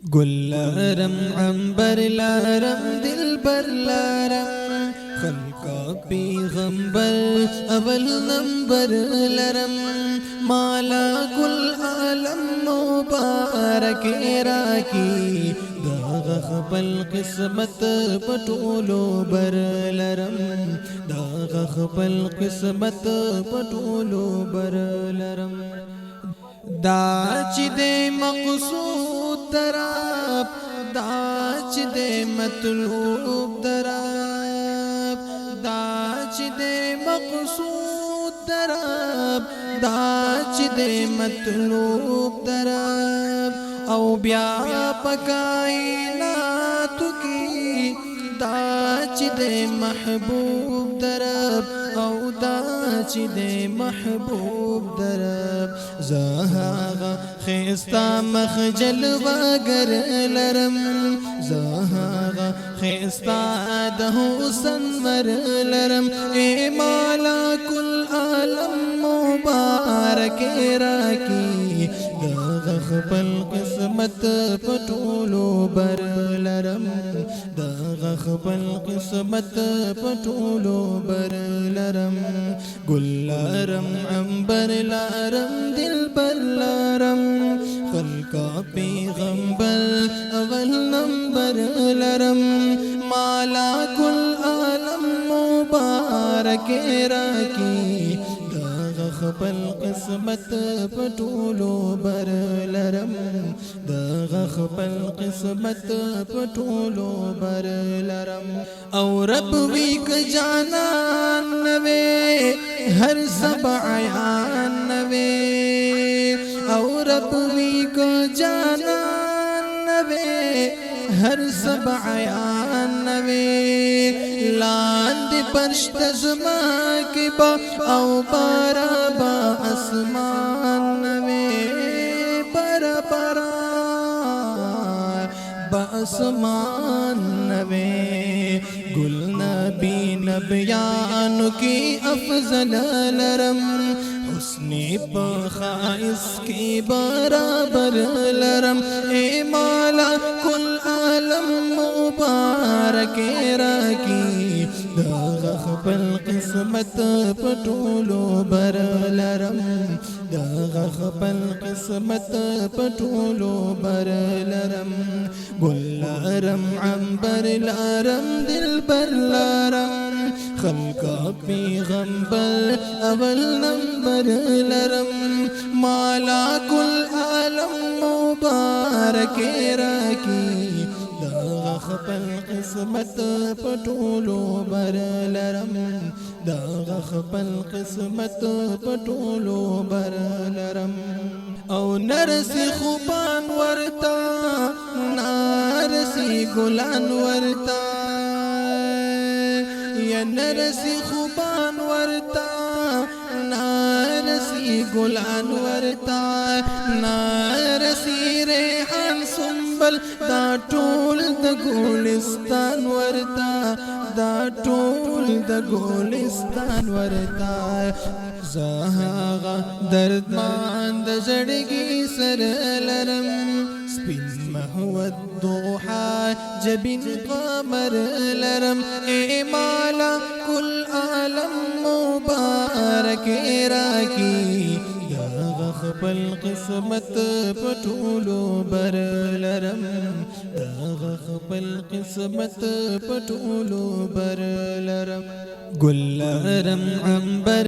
गुल्लारम अंबर alarm दिलबर alarm खल्का पैगंबर अवल number लरम माला कुल आलम मुबारक राकी दाग खपल किस्मत पटोलो बर लरम दाग खपल किस्मत पटोलो बर लरम दाच दे मक़सूद दराब दाच दे मतलूब दराब दाच दे मक़सूद दराब दाच दे मतलूब दराब औ ब्या पकाइनात की दाच दे महबूब दरब औ दाच दे महबूब दरब ज़हागा खिस्ता मखजल वगर लरम ज़हागा खिस्ता दहु सनवर लरम ए माला कुल आलम मुबारक राकी दाग खपल किस्मत पटोलो बर लरम दाग खपल किस्मत पटोलो बर लरम गुल्लारम अंबर लारम दिलबर लारम खल्का पैगंबर अवल नंबर लरम माला कुल आलम मुबारक राकी दाग खपल किस्मत पटोलो बर लरम दाग खपल किस्मत पटोलो बर लरम और रब वीक जाना नवे हर सब आयान नवे और रब वीक जाना नवे हर सब आयान नवे लांद परश्त ज़मा के बा औ बारा बा आसमान नवे बरा बरा बा आसमान नवे गुल नबी नबियान की अफजल लरम हुस्ने बखाइस के बराबर लरम ए माला कुल आलम मुबारक राकी दाग खपल किस्मत पटोलो बर लरम दाग खपल किस्मत पटोलो बर लरम गुल्लारम अंबर लारम दिलबर लारम खल्का पैगंबर अवल नंबर लरम माला कुल आलम मुबारक राकी दाग खपल किस्मत पटोलो बर लरम दाग खपल किस्मत पटोलो बर लरम औ नरसी खुबान वरता नारसी गुलान वरता या नरसी खुबान वरता नारसी गुलान वरता नारसी रेहान सुंबल दा टोल द गुलिस्तान वरता दा toll the Gulistan वरता ज़हागा दर्दमान the जड़गी sir लरम स्पिन महवद दोहा जबिन कमर लरम ए माला कुल आलम मुबारक राकी दाग खपल किस्मत पटोलो बर लरम दाग खपल किस्मत पटोलो बर लरम गुल्लारम अंबर